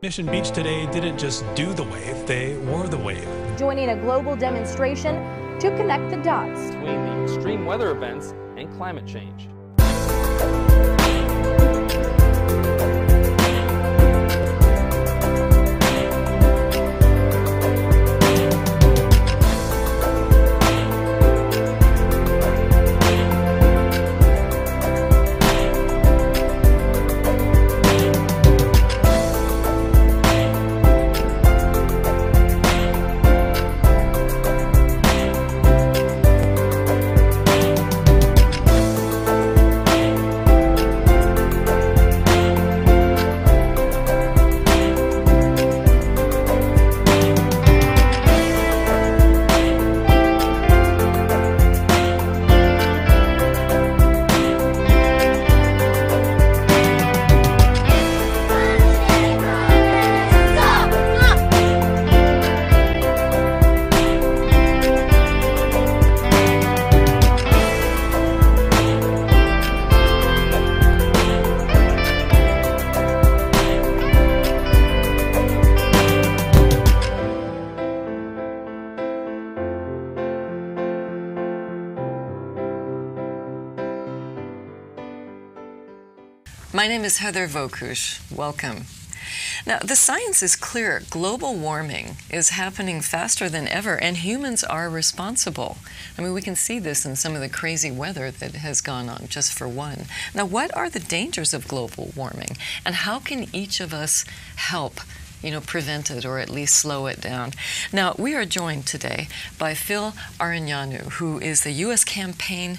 Mission Beach today didn't just do the wave, they were the wave. Joining a global demonstration to connect the dots between the extreme weather events and climate change. My name is Heather Wokusch. Welcome. Now, the science is clear. Global warming is happening faster than ever, and humans are responsible. I mean, we can see this in some of the crazy weather that has gone on, just for one. Now, what are the dangers of global warming, and how can each of us help prevent it or at least slow it down? Now, we are joined today by Phil Aroneaunu, who is the U.S. campaign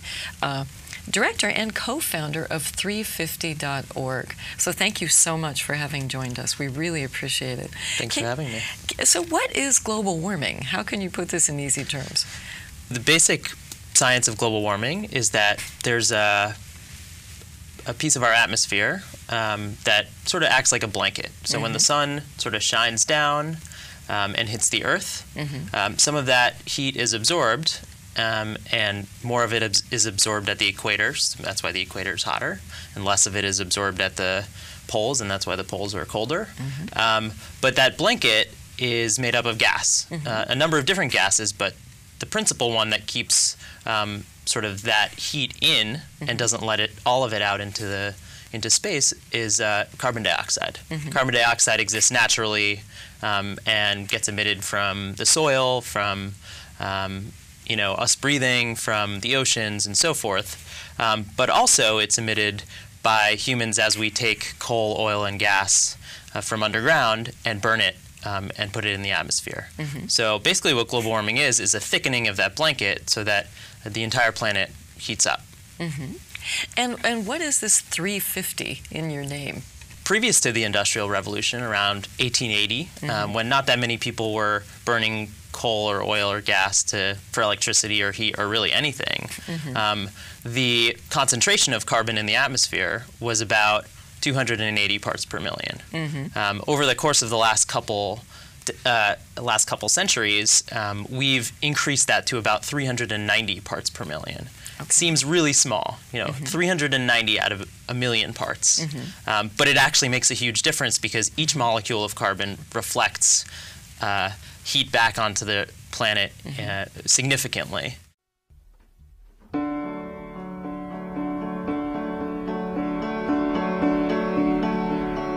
director and co-founder of 350.org. So thank you so much for having joined us. We really appreciate it. Thanks for having me. So what is global warming? How can you put this in easy terms? The basic science of global warming is that there's a piece of our atmosphere that sort of acts like a blanket. So when the sun sort of shines down and hits the earth, some of that heat is absorbed, and more of it is absorbed at the equators. That's why the equator is hotter, and less of it is absorbed at the poles, and that's why the poles are colder. But that blanket is made up of gas, a number of different gases, but the principal one that keeps sort of that heat in and doesn't let all of it out into space is carbon dioxide. Carbon dioxide exists naturally and gets emitted from the soil, from us breathing, from the oceans and so forth, but also it's emitted by humans as we take coal, oil, and gas from underground and burn it and put it in the atmosphere. So basically what global warming is a thickening of that blanket so that the entire planet heats up. And what is this 350 in your name? Previous to the Industrial Revolution, around 1880, when not that many people were burning coal or oil or gas for electricity or heat or really anything, the concentration of carbon in the atmosphere was about 280 parts per million. Over the course of the last couple centuries, we've increased that to about 390 parts per million. It seems really small, 390 out of a million parts. But it actually makes a huge difference because each molecule of carbon reflects heat back onto the planet significantly.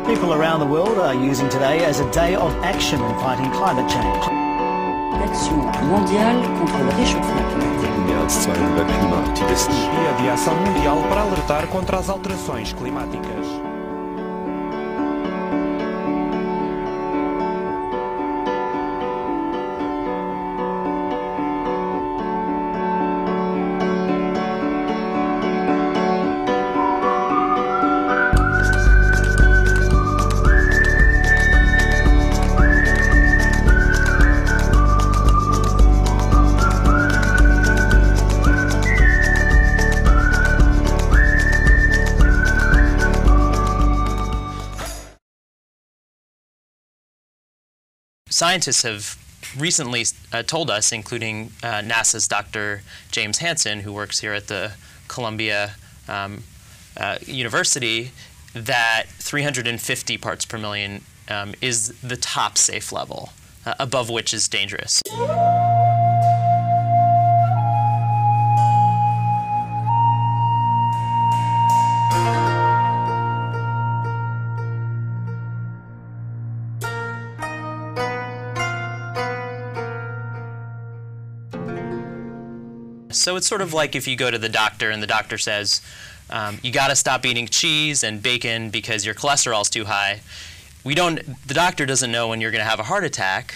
People around the world are using today as a day of action in fighting climate change. L'action mondiale contre le réchauffement climatique. Dia de ação mundial para alertar contra as alterações climáticas. Scientists have recently told us, including NASA's Dr. James Hansen, who works here at the Columbia University, that 350 parts per million is the top safe level, above which is dangerous. So it's sort of like if you go to the doctor and the doctor says, you got to stop eating cheese and bacon because your cholesterol's too high. The doctor doesn't know when you're going to have a heart attack,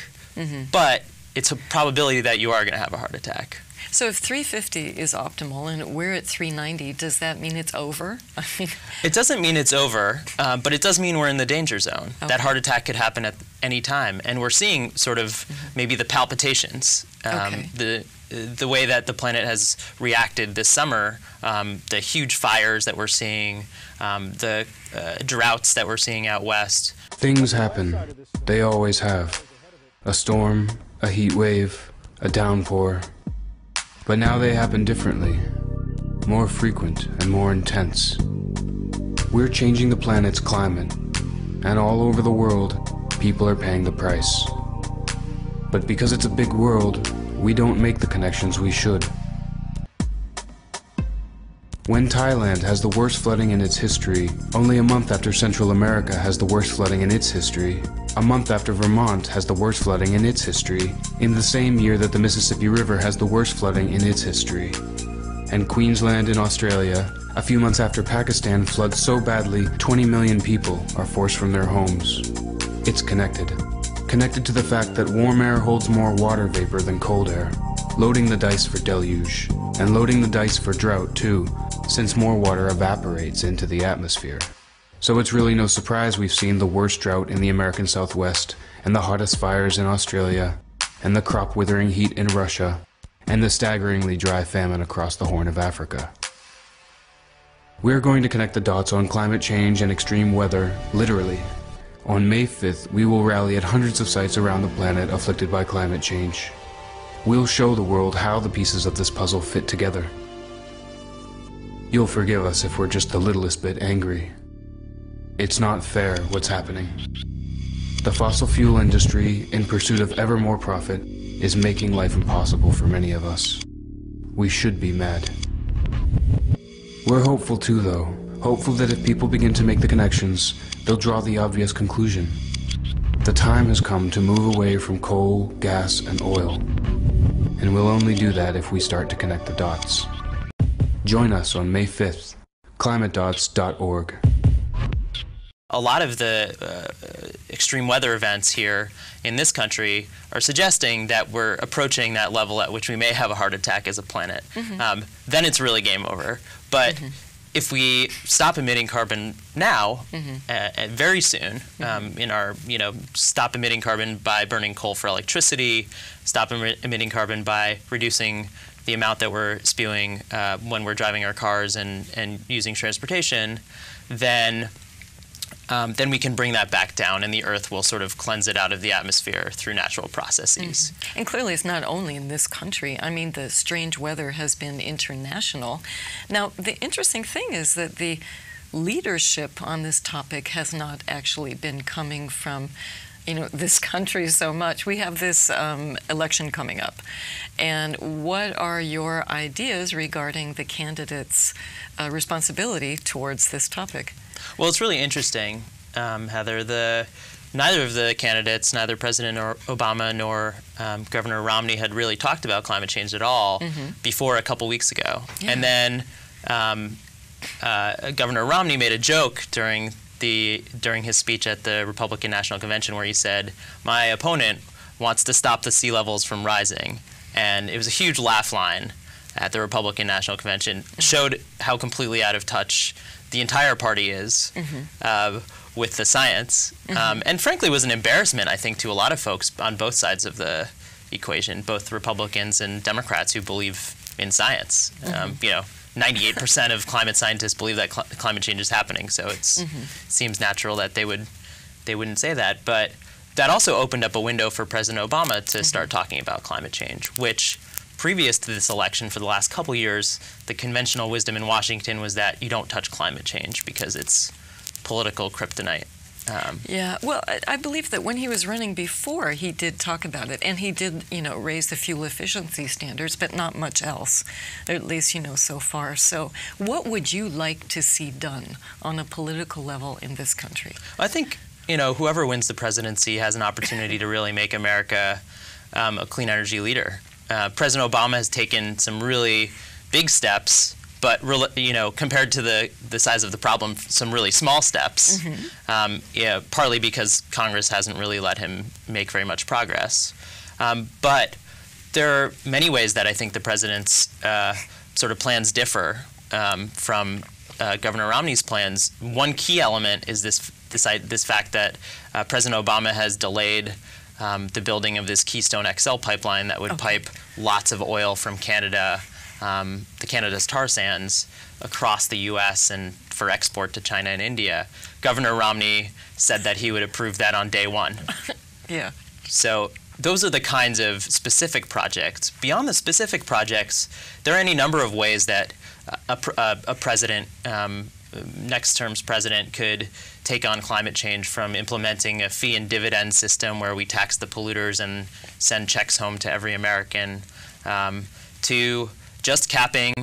but it's a probability that you are going to have a heart attack. So if 350 is optimal and we're at 390, does that mean it's over? I mean, it doesn't mean it's over, but it does mean we're in the danger zone. Okay. That heart attack could happen at any time, and we're seeing sort of maybe the palpitations, the way that the planet has reacted this summer, the huge fires that we're seeing, the droughts that we're seeing out west. Things happen. They always have. A storm, a heat wave, a downpour. But now they happen differently, more frequent and more intense. We're changing the planet's climate, and all over the world, people are paying the price. But because it's a big world, we don't make the connections we should. When Thailand has the worst flooding in its history, only a month after Central America has the worst flooding in its history, a month after Vermont has the worst flooding in its history, in the same year that the Mississippi River has the worst flooding in its history, and Queensland in Australia, a few months after Pakistan floods so badly 20 million people are forced from their homes. It's connected. Connected to the fact that warm air holds more water vapor than cold air, loading the dice for deluge, and loading the dice for drought too, since more water evaporates into the atmosphere. So it's really no surprise we've seen the worst drought in the American Southwest, and the hottest fires in Australia, and the crop-withering heat in Russia, and the staggeringly dry famine across the Horn of Africa. We're going to connect the dots on climate change and extreme weather, literally. On May 5th, we will rally at hundreds of sites around the planet afflicted by climate change. We'll show the world how the pieces of this puzzle fit together. You'll forgive us if we're just the littlest bit angry. It's not fair what's happening. The fossil fuel industry, in pursuit of ever more profit, is making life impossible for many of us. We should be mad. We're hopeful too, though. Hopeful that if people begin to make the connections, they'll draw the obvious conclusion. The time has come to move away from coal, gas, and oil. And we'll only do that if we start to connect the dots. Join us on May 5th, climatedots.org. A lot of the extreme weather events here in this country are suggesting that we're approaching that level at which we may have a heart attack as a planet. Then it's really game over. But if we stop emitting carbon now, very soon, in our, stop emitting carbon by burning coal for electricity, stop emitting carbon by reducing the amount that we're spewing when we're driving our cars and using transportation, then we can bring that back down, and the Earth will sort of cleanse it out of the atmosphere through natural processes. And clearly it's not only in this country. I mean, the strange weather has been international. Now, the interesting thing is that the leadership on this topic has not actually been coming from this country so much. We have this election coming up. And what are your ideas regarding the candidates' responsibility towards this topic? Well, it's really interesting, Heather. Neither of the candidates, neither President Obama nor Governor Romney, had really talked about climate change at all before a couple weeks ago. Yeah. And then Governor Romney made a joke during his speech at the Republican National Convention where he said, "My opponent wants to stop the sea levels from rising." And it was a huge laugh line at the Republican National Convention. Showed how completely out of touch the entire party is with the science, and frankly was an embarrassment, I think, to a lot of folks on both sides of the equation, both Republicans and Democrats who believe in science. 98% of climate scientists believe that climate change is happening, so it seems natural that they wouldn't say that. But that also opened up a window for President Obama to start talking about climate change, which previous to this election, for the last couple years, the conventional wisdom in Washington was that you don't touch climate change because it's political kryptonite. Yeah, well, I believe that when he was running before, he did talk about it, and he did, raise the fuel efficiency standards, but not much else, at least, so far. So what would you like to see done on a political level in this country? I think, whoever wins the presidency has an opportunity to really make America a clean energy leader. President Obama has taken some really big steps, but compared to the size of the problem, some really small steps. Partly because Congress hasn't really let him make very much progress. But there are many ways that I think the president's sort of plans differ from Governor Romney's plans. One key element is this fact that President Obama has delayed the building of this Keystone XL pipeline that would pipe lots of oil from Canada, Canada's tar sands, across the U.S. and for export to China and India. Governor Romney said that he would approve that on day one. Yeah. So those are the kinds of specific projects. Beyond the specific projects, there are any number of ways that a president, next term's president, could take on climate change, from implementing a fee and dividend system where we tax the polluters and send checks home to every American, to just capping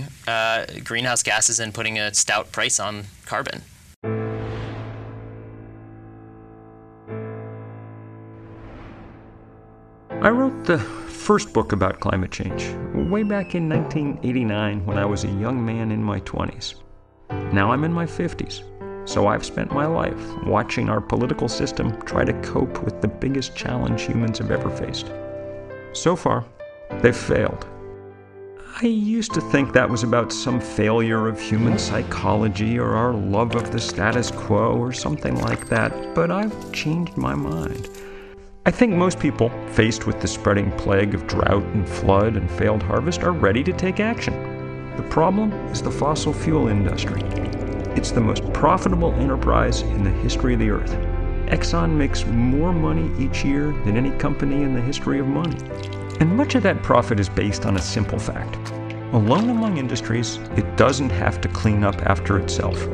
greenhouse gases and putting a stout price on carbon. I wrote the first book about climate change way back in 1989 when I was a young man in my 20s. Now I'm in my 50s, so I've spent my life watching our political system try to cope with the biggest challenge humans have ever faced. So far, they've failed. I used to think that was about some failure of human psychology or our love of the status quo or something like that, but I've changed my mind. I think most people, faced with the spreading plague of drought and flood and failed harvest, are ready to take action. The problem is the fossil fuel industry. It's the most profitable enterprise in the history of the earth. Exxon makes more money each year than any company in the history of money. And much of that profit is based on a simple fact. Alone among industries, it doesn't have to clean up after itself.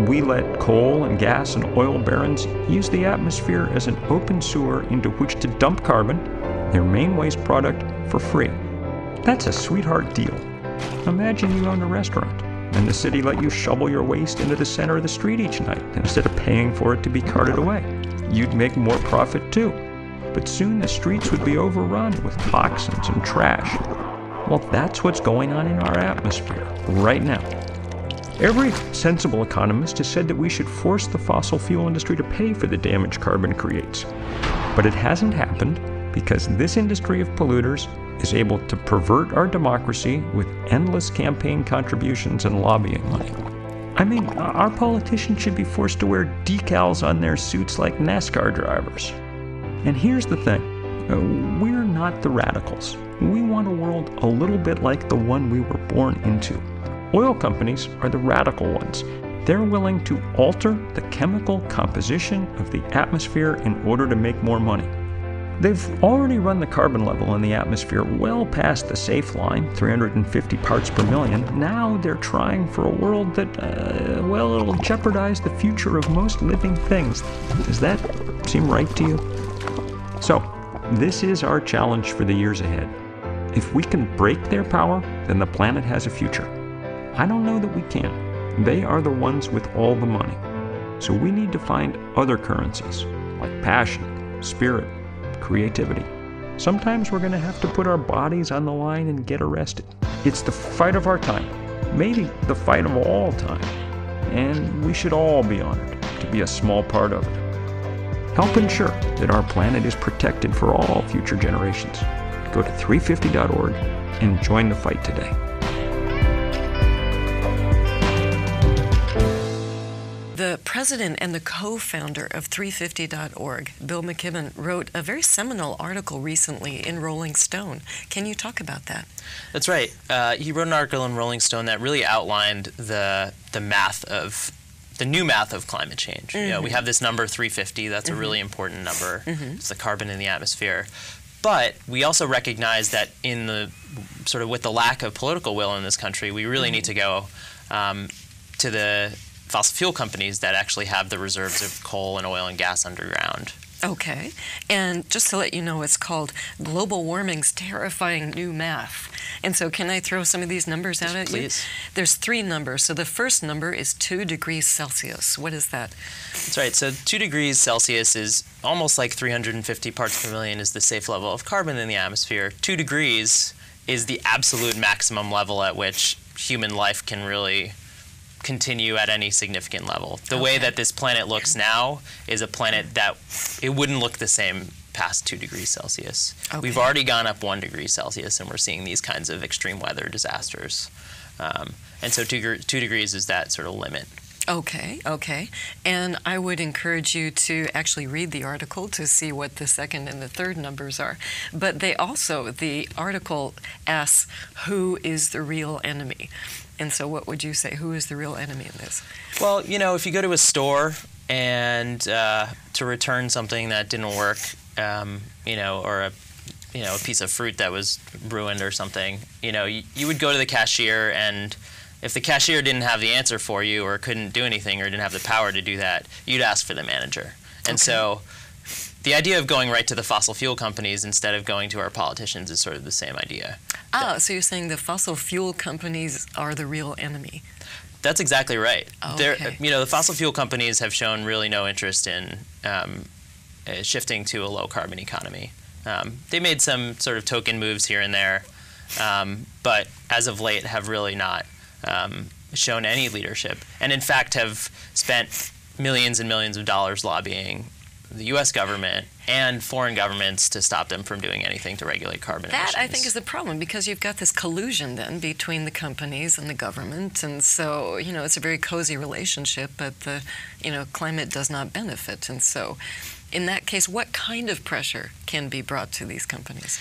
We let coal and gas and oil barons use the atmosphere as an open sewer into which to dump carbon, their main waste product, for free. That's a sweetheart deal. Imagine you owned a restaurant, and the city let you shovel your waste into the center of the street each night instead of paying for it to be carted away. You'd make more profit too. But soon the streets would be overrun with toxins and trash. Well, that's what's going on in our atmosphere right now. Every sensible economist has said that we should force the fossil fuel industry to pay for the damage carbon creates. But it hasn't happened because this industry of polluters is able to pervert our democracy with endless campaign contributions and lobbying money. I mean, our politicians should be forced to wear decals on their suits like NASCAR drivers. And here's the thing, we're not the radicals. We want a world a little bit like the one we were born into. Oil companies are the radical ones. They're willing to alter the chemical composition of the atmosphere in order to make more money. They've already run the carbon level in the atmosphere well past the safe line, 350 parts per million. Now they're trying for a world that, it'll jeopardize the future of most living things. Does that seem right to you? So, this is our challenge for the years ahead. If we can break their power, then the planet has a future. I don't know that we can. They are the ones with all the money. So we need to find other currencies, like passion, spirit, creativity. Sometimes we're going to have to put our bodies on the line and get arrested. It's the fight of our time, maybe the fight of all time. And we should all be honored to be a small part of it. Help ensure that our planet is protected for all future generations. Go to 350.org and join the fight today. The president and the co-founder of 350.org, Bill McKibben, wrote a very seminal article recently in Rolling Stone. Can you talk about that? That's right. He wrote an article in Rolling Stone that really outlined the new math of climate change. Mm-hmm. You know, we have this number 350. That's a really important number. Mm-hmm. It's the carbon in the atmosphere. But we also recognize that in the with the lack of political will in this country, we really need to go to the fossil fuel companies that actually have the reserves of coal and oil and gas underground. Okay. And just to let you know, it's called Global Warming's Terrifying New Math. And so can I throw some of these numbers out at you? Please. There's 3 numbers. So the first number is 2 degrees Celsius. What is that? That's right. So 2 degrees Celsius is almost like 350 parts per million is the safe level of carbon in the atmosphere. 2 degrees is the absolute maximum level at which human life can really continue at any significant level. The way that this planet looks now is a planet that it wouldn't look the same past 2 degrees Celsius. Okay. We've already gone up 1 degree Celsius, and we're seeing these kinds of extreme weather disasters. And so 2 degrees is that sort of limit. Okay, okay. And I would encourage you to actually read the article to see what the second and the third numbers are. But the article asks, who is the real enemy? And so what would you say? Who is the real enemy in this? Well, if you go to a store and to return something that didn't work, or a piece of fruit that was ruined or something, you would go to the cashier, and if the cashier didn't have the answer for you or couldn't do anything or didn't have the power to do that, you'd ask for the manager. And so the idea of going right to the fossil fuel companies instead of going to our politicians is sort of the same idea. So you're saying the fossil fuel companies are the real enemy? That's exactly right. Okay. The fossil fuel companies have shown really no interest in shifting to a low-carbon economy. They made some sort of token moves here and there, but as of late have really not shown any leadership, and in fact have spent millions and millions of dollars lobbying the U.S. government and foreign governments to stop them from doing anything to regulate carbon emissions. That, I think, is the problem, because you've got this collusion then between the companies and the government, and so, it's a very cozy relationship, but the, climate does not benefit. And so, in that case, what kind of pressure can be brought to these companies?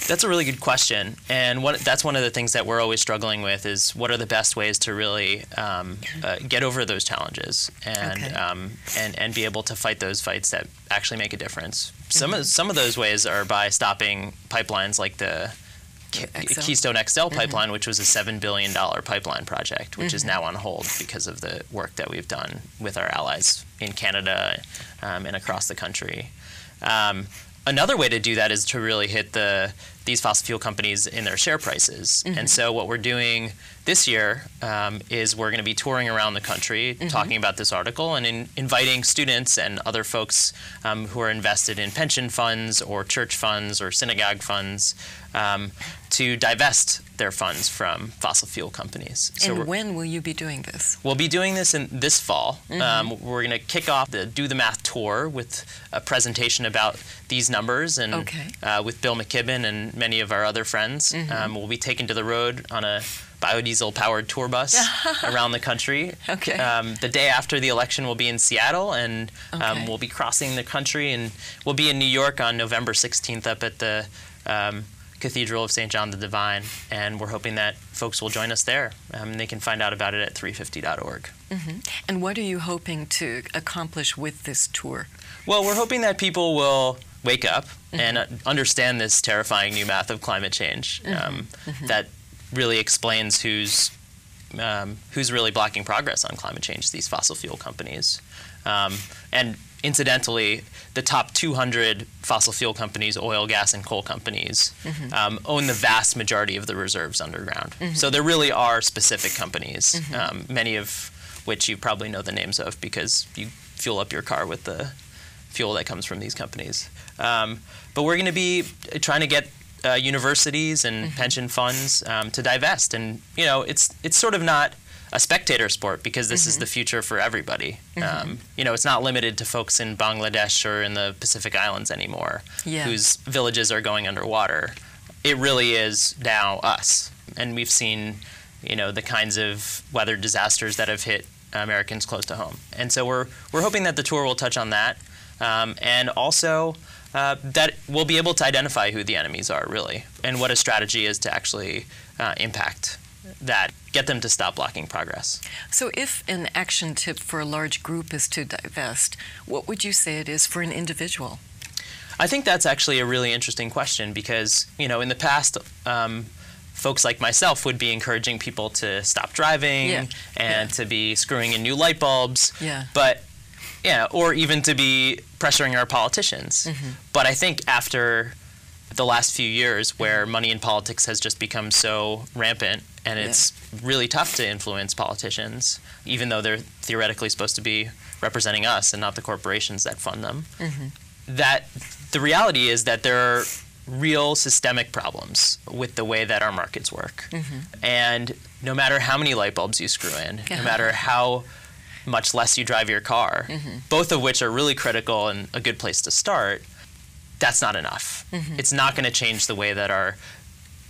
That's a really good question, and that's one of the things that we're always struggling with is what are the best ways to really get over those challenges and be able to fight those fights that actually make a difference. Some of those ways are by stopping pipelines like the Keystone XL pipeline, which was a $7 billion pipeline project, which is now on hold because of the work that we've done with our allies in Canada and across the country. Another way to do that is to really hit these fossil fuel companies in their share prices. And so what we're doing this year is we're going to be touring around the country talking about this article and inviting students and other folks who are invested in pension funds or church funds or synagogue funds to divest their funds from fossil fuel companies. And when will you be doing this? We'll be doing this this fall. We're going to kick off the Do the Math tour with a presentation about these numbers and with Bill McKibben and many of our other friends. We'll be taken to the road on a biodiesel-powered tour bus around the country. The day after the election, we'll be in Seattle, and we'll be crossing the country, and we'll be in New York on November 16th up at the Cathedral of St. John the Divine, and we're hoping that folks will join us there. They can find out about it at 350.org. And what are you hoping to accomplish with this tour? Well, we're hoping that people will wake up and understand this terrifying new math of climate change that really explains who's really blocking progress on climate change, these fossil fuel companies. And incidentally, the top 200 fossil fuel companies, oil, gas, and coal companies, own the vast majority of the reserves underground. So there really are specific companies, many of which you probably know the names of because you fuel up your car with the fuel that comes from these companies. But we're going to be trying to get universities and pension funds to divest. And, it's sort of not a spectator sport because this is the future for everybody. It's not limited to folks in Bangladesh or in the Pacific Islands anymore whose villages are going underwater. It really is now us. And we've seen, the kinds of weather disasters that have hit Americans close to home. And so we're hoping that the tour will touch on that. And also that we'll be able to identify who the enemies are, really, and what a strategy is to actually impact that, get them to stop blocking progress. So if an action tip for a large group is to divest, what would you say it is for an individual? I think that's actually a really interesting question because, in the past, folks like myself would be encouraging people to stop driving and to be screwing in new light bulbs, but or even to be pressuring our politicians. But I think after the last few years where money in politics has just become so rampant and it's really tough to influence politicians, even though they're theoretically supposed to be representing us and not the corporations that fund them, that the reality is that there are real systemic problems with the way that our markets work. And no matter how many light bulbs you screw in, no matter how much less you drive your car, both of which are really critical and a good place to start, that's not enough. It's not going to change the way that our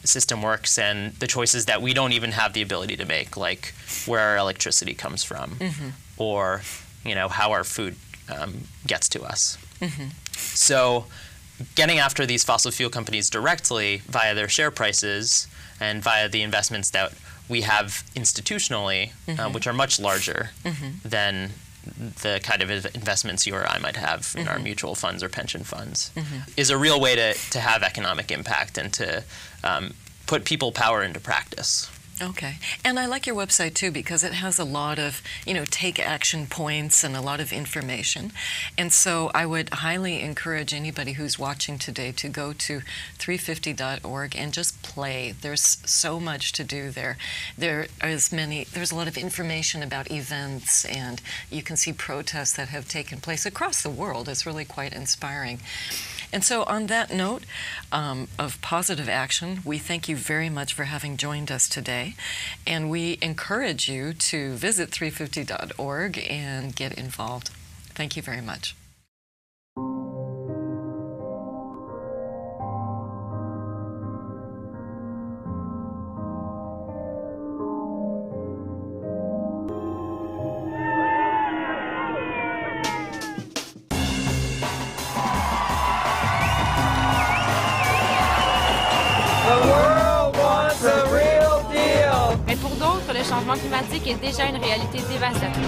system works and the choices that we don't even have the ability to make, like where our electricity comes from, or how our food gets to us. So getting after these fossil fuel companies directly via their share prices and via the investments that we have institutionally, which are much larger than the kind of investments you or I might have in our mutual funds or pension funds, is a real way to have economic impact and to put people power into practice. Okay. And I like your website too because it has a lot of, take action points and a lot of information. And so I would highly encourage anybody who's watching today to go to 350.org and just play. There's so much to do there. There's a lot of information about events, and you can see protests that have taken place across the world. It's really quite inspiring. And so on that note of positive action, we thank you very much for having joined us today. And we encourage you to visit 350.org and get involved. Thank you very much. Le changement climatique est déjà une réalité dévastatrice.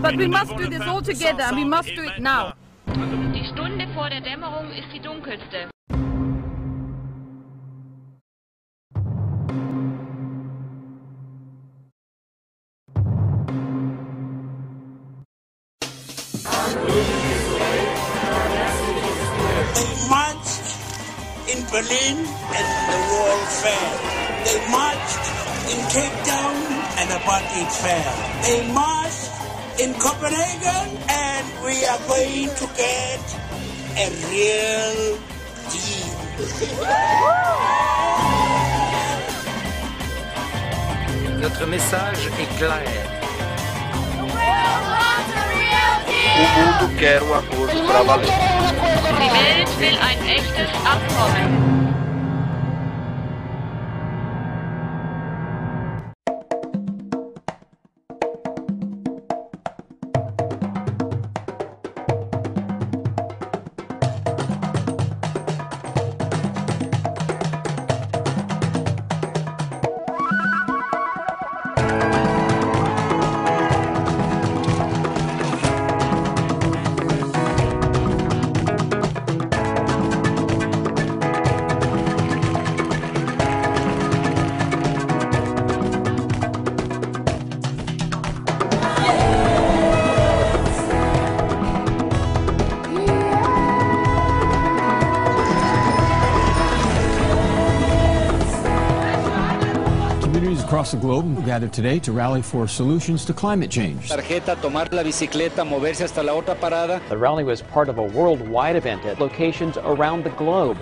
But we must do this all together, and we must do it now. Die Stunde vor der Dämmerung ist die dunkelste. They marched in Berlin and the wall fell. They marched in Cape Town and apartheid fell. They marched in Copenhagen and we are going to get a real deal. Notre message est clair. O mundo quer um acordo para valer. Die Welt will ein echtes Abkommen. Across the globe gathered today to rally for solutions to climate change. Tarjeta, tomar la bicicleta, moverse hasta la otra parada. The rally was part of a worldwide event at locations around the globe.